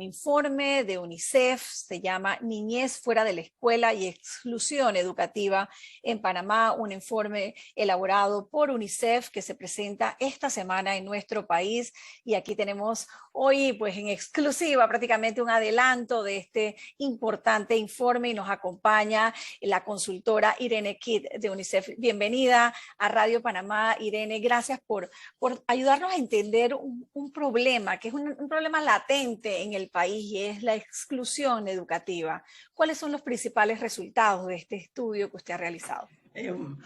informe de UNICEF, se llama Niñez fuera de la escuela y exclusión educativa en Panamá, un informe elaborado por UNICEF que se presenta esta semana en nuestro país. Y aquí tenemos hoy, pues en exclusiva, prácticamente un adelanto de este importante informe, y nos acompaña la consultora Irene Kidd de UNICEF. Bienvenida a Radio Panamá, Irene. Gracias por ayudarnos a entender un problema que es un problema latente en el país, y es la exclusión educativa. ¿Cuáles son los principales resultados de este estudio que usted ha realizado?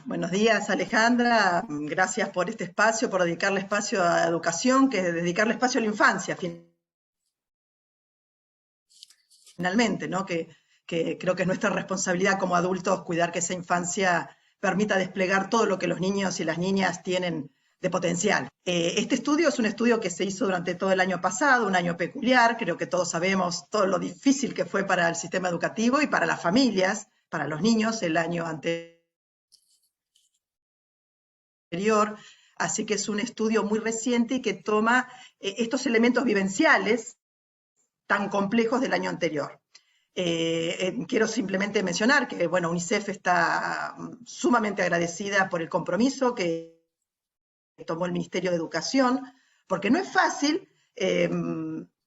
Buenos días, Alejandra. Gracias por este espacio, por dedicarle espacio a educación, que es dedicarle espacio a la infancia, finalmente, ¿no? Que creo que es nuestra responsabilidad como adultos cuidar que esa infancia permita desplegar todo lo que los niños y las niñas tienen de potencial. Este estudio es un estudio que se hizo durante todo el año pasado, un año peculiar. Creo que todos sabemos todo lo difícil que fue para el sistema educativo y para las familias, para los niños, el año anterior. Así que es un estudio muy reciente y que toma estos elementos vivenciales tan complejos del año anterior. Quiero simplemente mencionar que, bueno, UNICEF está sumamente agradecida por el compromiso que tomó el Ministerio de Educación, porque no es fácil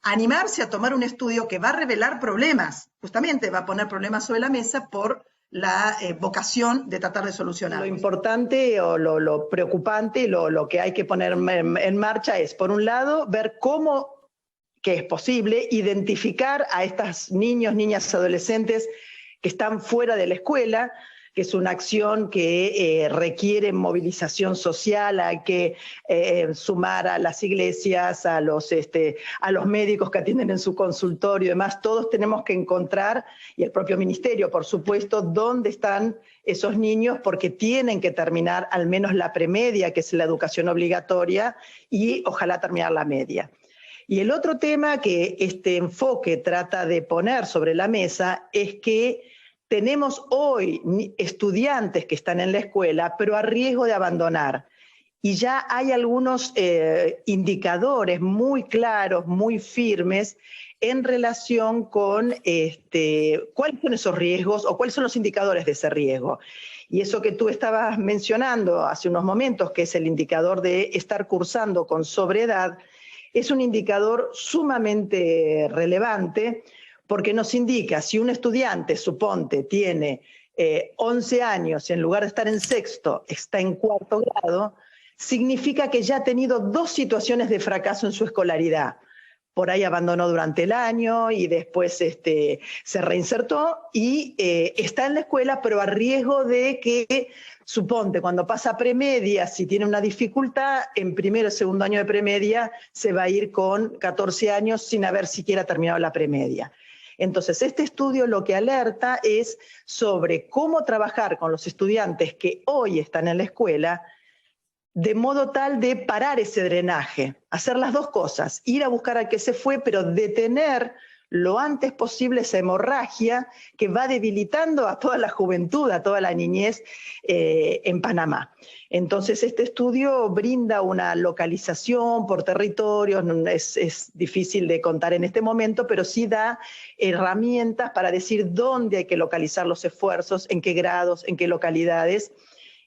animarse a tomar un estudio que va a revelar problemas, justamente va a poner problemas sobre la mesa por la vocación de tratar de solucionar. Lo importante o lo preocupante, lo que hay que poner en marcha es, por un lado, ver cómo que es posible identificar a estas niños, niñas, adolescentes que están fuera de la escuela, que es una acción que requiere movilización social. Hay que sumar a las iglesias, a los médicos que atienden en su consultorio y demás. Todos tenemos que encontrar, y el propio ministerio, por supuesto, dónde están esos niños, porque tienen que terminar al menos la premedia, que es la educación obligatoria, y ojalá terminar la media. Y el otro tema que este enfoque trata de poner sobre la mesa es que tenemos hoy estudiantes que están en la escuela, pero a riesgo de abandonar. Y ya hay algunos indicadores muy claros, muy firmes, en relación con cuáles son esos riesgos o cuáles son los indicadores de ese riesgo. Y eso que tú estabas mencionando hace unos momentos, que es el indicador de estar cursando con sobreedad, es un indicador sumamente relevante, porque nos indica si un estudiante, suponte, tiene 11 años y en lugar de estar en sexto está en cuarto grado, significa que ya ha tenido dos situaciones de fracaso en su escolaridad. Por ahí abandonó durante el año y después se reinsertó y está en la escuela, pero a riesgo de que, suponte, cuando pasa premedia, si tiene una dificultad, en primero o segundo año de premedia se va a ir con 14 años sin haber siquiera terminado la premedia. Entonces, este estudio lo que alerta es sobre cómo trabajar con los estudiantes que hoy están en la escuela, de modo tal de parar ese drenaje, hacer las dos cosas, ir a buscar al que se fue, pero detener lo antes posible esa hemorragia que va debilitando a toda la juventud, a toda la niñez en Panamá. Entonces, este estudio brinda una localización por territorios, es difícil de contar en este momento, pero sí da herramientas para decir dónde hay que localizar los esfuerzos, en qué grados, en qué localidades,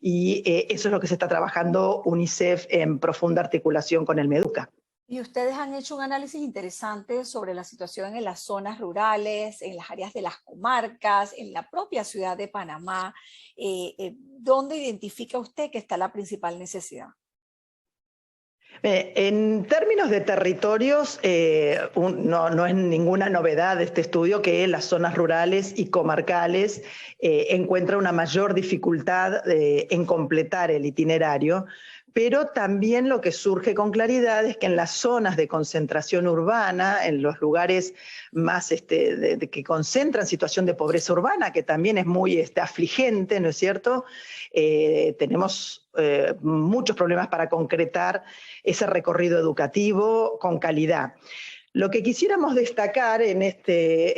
y eso es lo que se está trabajando UNICEF en profunda articulación con el MEDUCA. Y ustedes han hecho un análisis interesante sobre la situación en las zonas rurales, en las áreas de las comarcas, en la propia ciudad de Panamá. ¿Dónde identifica usted que está la principal necesidad? En términos de territorios, no es ninguna novedad este estudio que las zonas rurales y comarcales encuentran una mayor dificultad en completar el itinerario, pero también lo que surge con claridad es que en las zonas de concentración urbana, en los lugares más que concentran situación de pobreza urbana, que también es muy afligente, ¿no es cierto? Tenemos muchos problemas para concretar ese recorrido educativo con calidad. Lo que quisiéramos destacar en este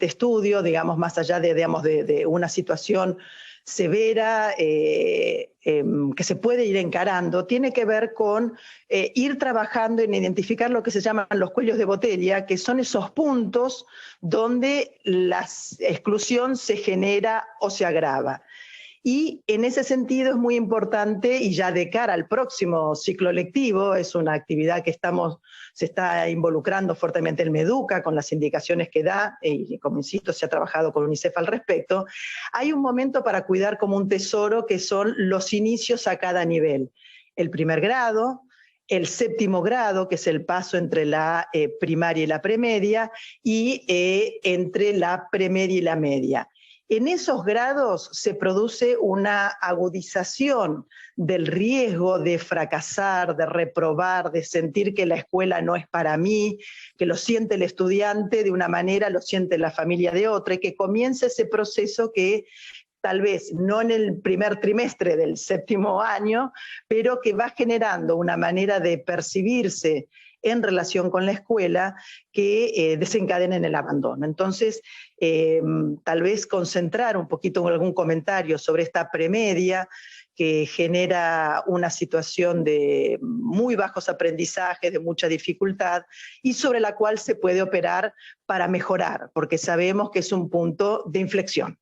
estudio, digamos, más allá de una situación severa que se puede ir encarando tiene que ver con ir trabajando en identificar lo que se llaman los cuellos de botella, que son esos puntos donde la exclusión se genera o se agrava. Y en ese sentido es muy importante, y ya de cara al próximo ciclo lectivo, es una actividad que se está involucrando fuertemente el MEDUCA con las indicaciones que da, y como insisto, se ha trabajado con UNICEF al respecto. Hay un momento para cuidar como un tesoro, que son los inicios a cada nivel. El primer grado, el séptimo grado, que es el paso entre la primaria y la premedia, y entre la premedia y la media. En esos grados se produce una agudización del riesgo de fracasar, de reprobar, de sentir que la escuela no es para mí, que lo siente el estudiante de una manera, lo siente la familia de otra, y que comienza ese proceso que tal vez no en el primer trimestre del séptimo año, pero que va generando una manera de percibirse en relación con la escuela que desencadena en el abandono. Entonces, tal vez concentrar un poquito en algún comentario sobre esta premedia que genera una situación de muy bajos aprendizajes, de mucha dificultad, y sobre la cual se puede operar para mejorar, porque sabemos que es un punto de inflexión.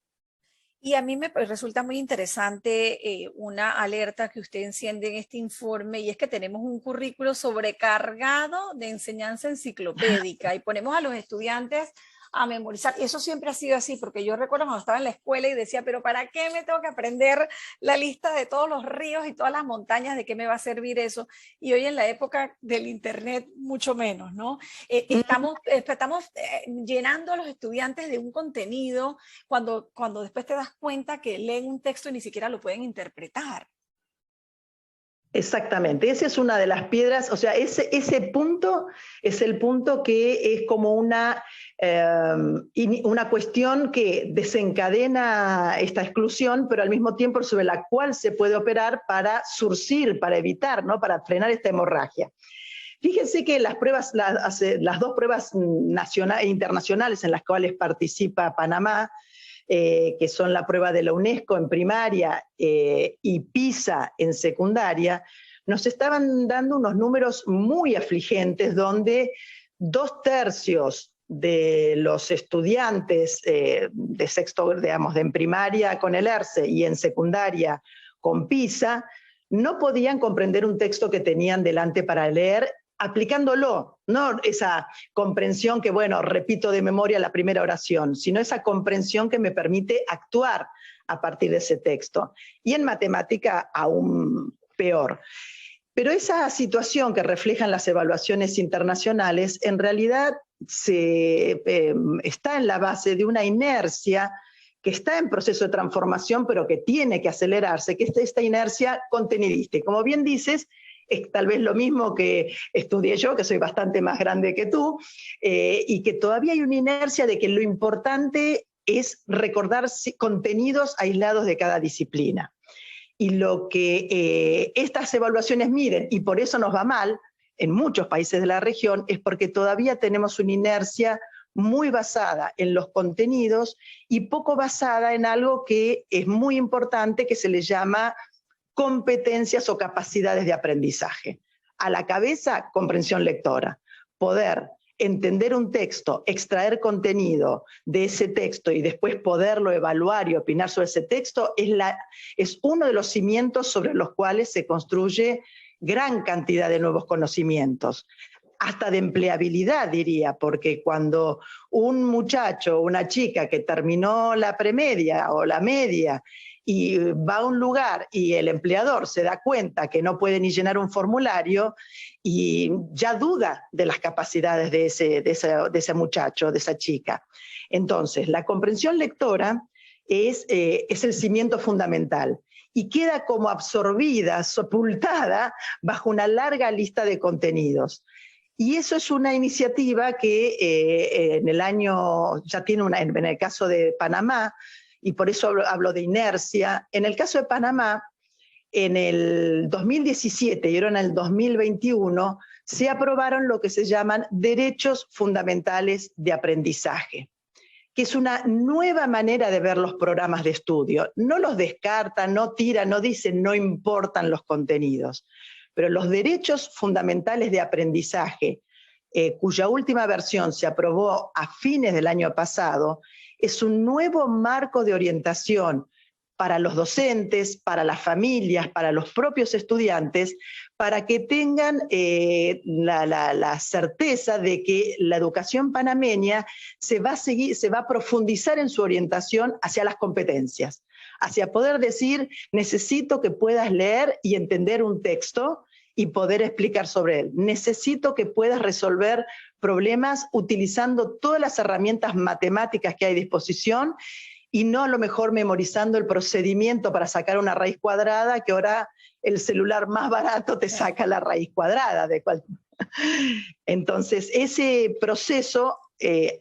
Y a mí me resulta muy interesante una alerta que usted enciende en este informe, y es que tenemos un currículo sobrecargado de enseñanza enciclopédica y ponemos a los estudiantes a memorizar. Y eso siempre ha sido así, porque yo recuerdo cuando estaba en la escuela y decía, pero ¿para qué me tengo que aprender la lista de todos los ríos y todas las montañas? ¿De qué me va a servir eso? Y hoy en la época del internet, mucho menos, ¿no? Estamos llenando a los estudiantes de un contenido cuando después te das cuenta que leen un texto y ni siquiera lo pueden interpretar. Exactamente, esa es una de las piedras, o sea, ese punto es el punto que es como una cuestión que desencadena esta exclusión, pero al mismo tiempo sobre la cual se puede operar para surcir, para evitar, ¿no? Para frenar esta hemorragia. Fíjense que las dos pruebas nacionales e internacionales en las cuales participa Panamá, que son la prueba de la UNESCO en primaria y PISA en secundaria, nos estaban dando unos números muy afligentes, donde 2/3 de los estudiantes de sexto, digamos, de en primaria con el ERCE y en secundaria con PISA, no podían comprender un texto que tenían delante para leer, aplicándolo, no esa comprensión que, bueno, repito de memoria la primera oración, sino esa comprensión que me permite actuar a partir de ese texto. Y en matemática aún peor. Pero esa situación que reflejan las evaluaciones internacionales, en realidad está en la base de una inercia que está en proceso de transformación, pero que tiene que acelerarse, que es esta inercia contenidista. Y como bien dices, es tal vez lo mismo que estudié yo, que soy bastante más grande que tú, y que todavía hay una inercia de que lo importante es recordar contenidos aislados de cada disciplina. Y lo que estas evaluaciones miden, y por eso nos va mal en muchos países de la región, es porque todavía tenemos una inercia muy basada en los contenidos y poco basada en algo que es muy importante, que se le llama competencias o capacidades de aprendizaje. A la cabeza, comprensión lectora. Poder entender un texto, extraer contenido de ese texto y después poderlo evaluar y opinar sobre ese texto es uno de los cimientos sobre los cuales se construye gran cantidad de nuevos conocimientos. Hasta de empleabilidad, diría, porque cuando un muchacho o una chica que terminó la premedia o la media y va a un lugar y el empleador se da cuenta que no puede ni llenar un formulario y ya duda de las capacidades de ese muchacho, de esa chica. Entonces, la comprensión lectora es el cimiento fundamental y queda como absorbida, sepultada bajo una larga lista de contenidos. Y eso es una iniciativa que en el año, ya tiene en el caso de Panamá, y por eso hablo de inercia. En el caso de Panamá, en el 2017 y ahora en el 2021, se aprobaron lo que se llaman derechos fundamentales de aprendizaje. que es una nueva manera de ver los programas de estudio. No los descarta, no tira, no dice no importan los contenidos, pero los derechos fundamentales de aprendizaje, cuya última versión se aprobó a fines del año pasado, es un nuevo marco de orientación para los docentes, para las familias, para los propios estudiantes, para que tengan la certeza de que la educación panameña se va a profundizar en su orientación hacia las competencias, hacia poder decir, necesito que puedas leer y entender un texto y poder explicar sobre él. Necesito que puedas resolver problemas utilizando todas las herramientas matemáticas que hay a disposición y no a lo mejor memorizando el procedimiento para sacar una raíz cuadrada, que ahora el celular más barato te saca la raíz cuadrada. Entonces, ese proceso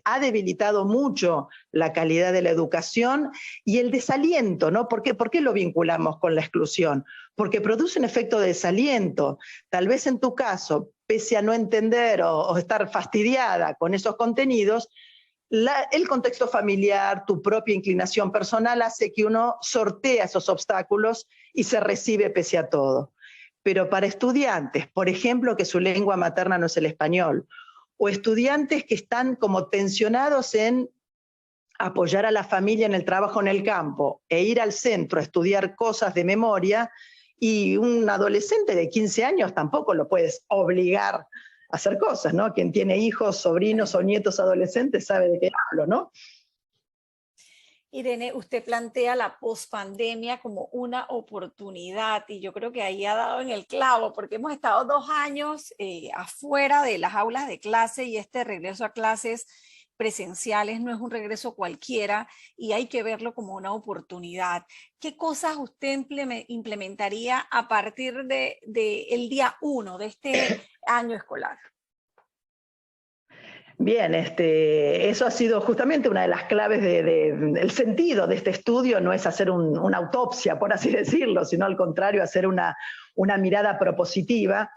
ha debilitado mucho la calidad de la educación y el desaliento, ¿no? ¿Por qué lo vinculamos con la exclusión? Porque produce un efecto de desaliento. Tal vez en tu caso, pese a no entender o estar fastidiada con esos contenidos, el contexto familiar, tu propia inclinación personal hace que uno sortea esos obstáculos y se recibe pese a todo. Pero para estudiantes, por ejemplo, que su lengua materna no es el español, o estudiantes que están como tensionados en apoyar a la familia en el trabajo en el campo e ir al centro a estudiar cosas de memoria, y un adolescente de 15 años tampoco lo puedes obligar hacer cosas, ¿no? Quien tiene hijos, sobrinos o nietos adolescentes sabe de qué hablo, ¿no? Irene, usted plantea la pospandemia como una oportunidad y yo creo que ahí ha dado en el clavo, porque hemos estado 2 años afuera de las aulas de clase y este regreso a clases presenciales no es un regreso cualquiera y hay que verlo como una oportunidad. ¿Qué cosas usted implementaría a partir del día 1 de este año escolar? Bien, eso ha sido justamente una de las claves del sentido de este estudio. No es hacer una autopsia, por así decirlo, sino al contrario, hacer una mirada propositiva.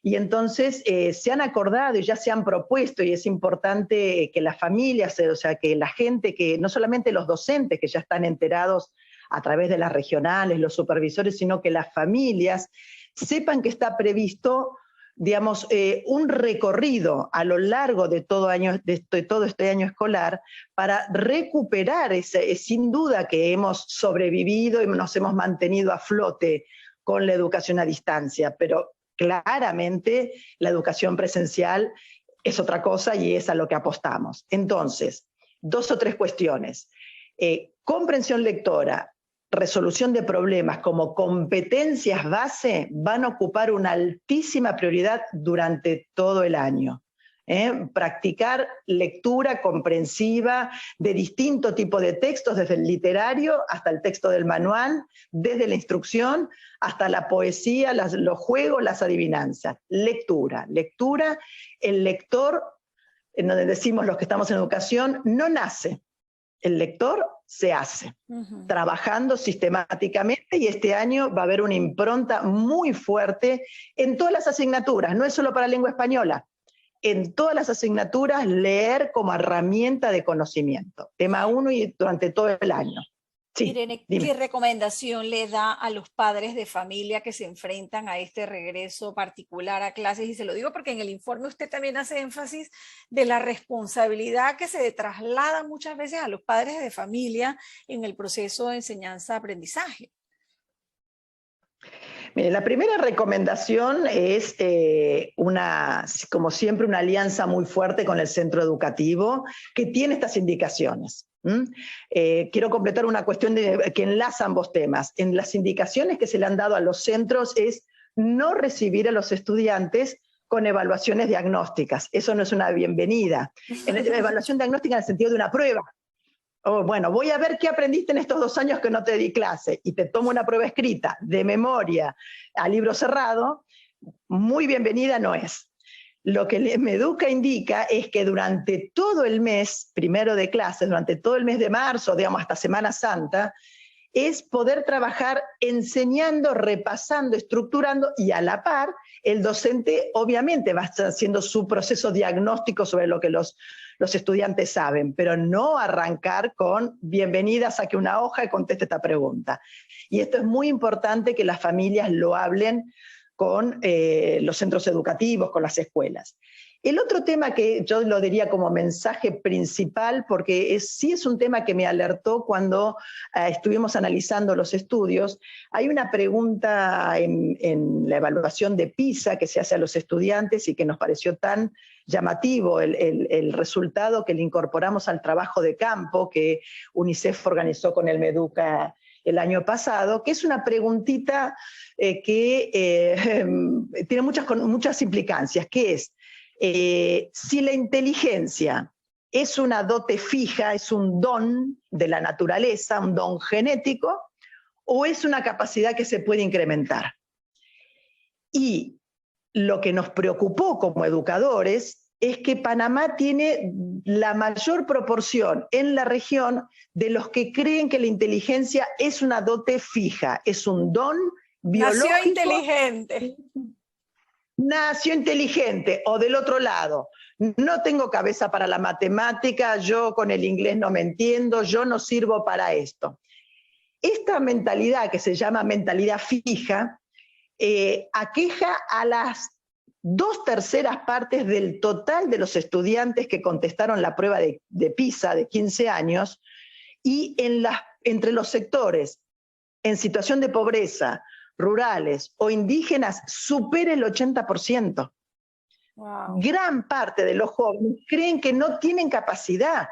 Y entonces se han acordado y ya se han propuesto, y es importante que las familias, o sea, que la gente, que no solamente los docentes que ya están enterados a través de las regionales, los supervisores, sino que las familias sepan que está previsto, digamos, un recorrido a lo largo de todo este año escolar para recuperar sin duda que hemos sobrevivido y nos hemos mantenido a flote con la educación a distancia, pero claramente la educación presencial es otra cosa y es a lo que apostamos. Entonces, 2 o 3 cuestiones. Comprensión lectora, resolución de problemas como competencias base van a ocupar una altísima prioridad durante todo el año. Practicar lectura comprensiva de distinto tipo de textos, desde el literario hasta el texto del manual, desde la instrucción hasta la poesía, los juegos, las adivinanzas. Lectura, el lector, en donde decimos los que estamos en educación, no nace. El lector se hace, trabajando sistemáticamente, y este año va a haber una impronta muy fuerte en todas las asignaturas, no es solo para lengua española, en todas las asignaturas leer como herramienta de conocimiento, tema 1 y durante todo el año. Sí, Irene, dime. ¿qué recomendación le da a los padres de familia que se enfrentan a este regreso particular a clases? Y se lo digo porque en el informe usted también hace énfasis de la responsabilidad que se traslada muchas veces a los padres de familia en el proceso de enseñanza-aprendizaje. Mire, la primera recomendación es como siempre, una alianza muy fuerte con el centro educativo que tiene estas indicaciones. Quiero completar una cuestión que enlaza ambos temas. En las indicaciones que se le han dado a los centros es no recibir a los estudiantes con evaluaciones diagnósticas. Eso no es una bienvenida. Evaluación diagnóstica en el sentido de una prueba. Bueno, voy a ver qué aprendiste en estos 2 años que no te di clase, y te tomo una prueba escrita, de memoria, a libro cerrado, muy bienvenida no es. Lo que Meduca indica es que durante todo el mes, primero de clases, durante todo el mes de marzo, digamos hasta Semana Santa, es poder trabajar enseñando, repasando, estructurando, y a la par el docente obviamente va a estar haciendo su proceso diagnóstico sobre lo que los los estudiantes saben, pero no arrancar con bienvenida, saque una hoja y conteste esta pregunta. Y esto es muy importante que las familias lo hablen con los centros educativos, con las escuelas. El otro tema que yo lo diría como mensaje principal, porque sí es un tema que me alertó cuando estuvimos analizando los estudios, hay una pregunta en la evaluación de PISA que se hace a los estudiantes y que nos pareció tan llamativo el resultado que le incorporamos al trabajo de campo que UNICEF organizó con el MEDUCA el año pasado, que es una preguntita que tiene muchas implicancias, que es, si la inteligencia es una dote fija, es un don de la naturaleza, un don genético, o es una capacidad que se puede incrementar. Y lo que nos preocupó como educadores es que Panamá tiene la mayor proporción en la región de los que creen que la inteligencia es una dote fija, es un don biológico. Nació inteligente. Nació inteligente, o del otro lado, no tengo cabeza para la matemática, yo con el inglés no me entiendo, yo no sirvo para esto. Esta mentalidad que se llama mentalidad fija, aqueja a las 2/3 partes del total de los estudiantes que contestaron la prueba de PISA de 15 años, y entre los sectores en situación de pobreza, rurales o indígenas, supera el 80%. Wow. Gran parte de los jóvenes creen que no tienen capacidad,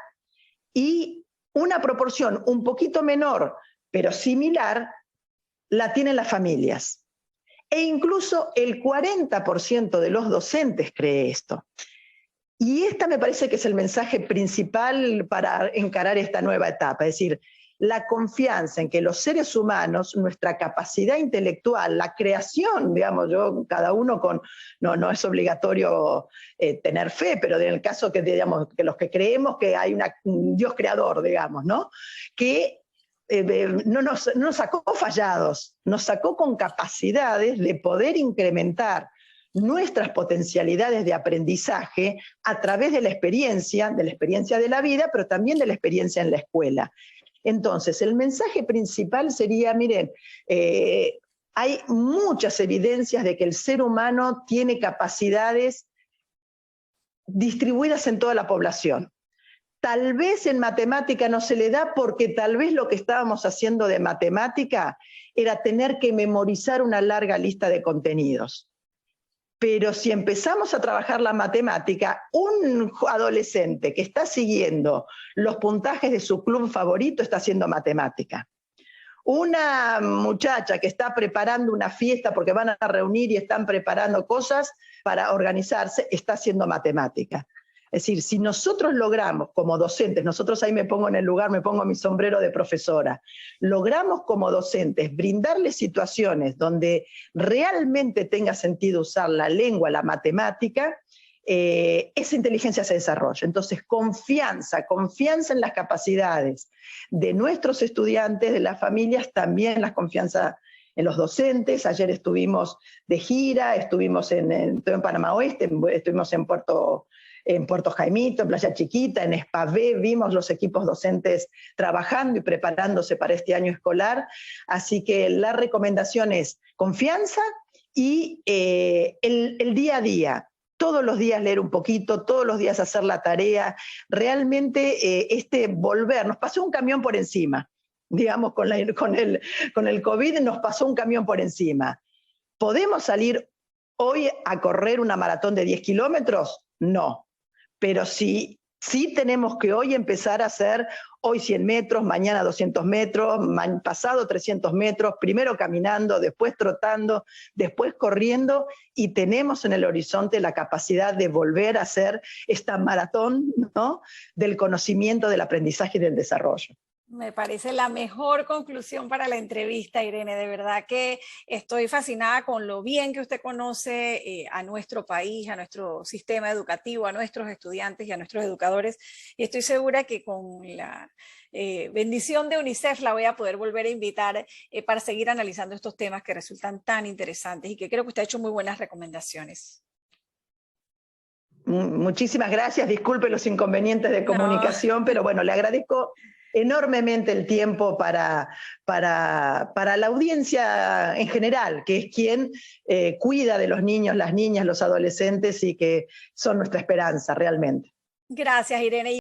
y una proporción un poquito menor, pero similar, la tienen las familias. E incluso el 40% de los docentes cree esto. Y esta me parece que es el mensaje principal para encarar esta nueva etapa, es decir, la confianza en que los seres humanos, nuestra capacidad intelectual, la creación, digamos, cada uno no es obligatorio tener fe, pero en el caso que, digamos, que los que creemos que hay un Dios creador, digamos, ¿no? Que no nos sacó fallados, nos sacó con capacidades de poder incrementar nuestras potencialidades de aprendizaje a través de la experiencia de la vida, pero también de la experiencia en la escuela. Entonces, el mensaje principal sería, miren, hay muchas evidencias de que el ser humano tiene capacidades distribuidas en toda la población. Tal vez en matemática no se le da porque tal vez lo que estábamos haciendo de matemática era tener que memorizar una larga lista de contenidos. Pero si empezamos a trabajar la matemática, un adolescente que está siguiendo los puntajes de su club favorito está haciendo matemática. Una muchacha que está preparando una fiesta porque van a reunir y están preparando cosas para organizarse, está haciendo matemática. Es decir, si nosotros logramos como docentes, nosotros ahí me pongo en el lugar, me pongo mi sombrero de profesora, logramos como docentes brindarles situaciones donde realmente tenga sentido usar la lengua, la matemática, esa inteligencia se desarrolla. Entonces, confianza en las capacidades de nuestros estudiantes, de las familias, también la confianza en los docentes. Ayer estuvimos de gira, estuvimos en Panamá Oeste, estuvimos en Puerto Jaimito, en Playa Chiquita, en Espavé, vimos los equipos docentes trabajando y preparándose para este año escolar. Así que la recomendación es confianza y el día a día. Todos los días leer un poquito, todos los días hacer la tarea. Realmente volver, nos pasó un camión por encima, digamos, con el COVID nos pasó un camión por encima. ¿Podemos salir hoy a correr una maratón de 10 kilómetros? No, pero sí tenemos que hoy empezar a hacer hoy 100 metros, mañana 200 metros, pasado 300 metros, primero caminando, después trotando, después corriendo, y tenemos en el horizonte la capacidad de volver a hacer esta maratón, ¿no?, del conocimiento, del aprendizaje y del desarrollo. Me parece la mejor conclusión para la entrevista, Irene. De verdad que estoy fascinada con lo bien que usted conoce a nuestro país, a nuestro sistema educativo, a nuestros estudiantes y a nuestros educadores. Y estoy segura que con la bendición de UNICEF la voy a poder volver a invitar para seguir analizando estos temas que resultan tan interesantes y que creo que usted ha hecho muy buenas recomendaciones. Muchísimas gracias, disculpe los inconvenientes de comunicación, pero bueno, le agradezco enormemente el tiempo para la audiencia en general, que es quien cuida de los niños, las niñas, los adolescentes y que son nuestra esperanza realmente. Gracias, Irene.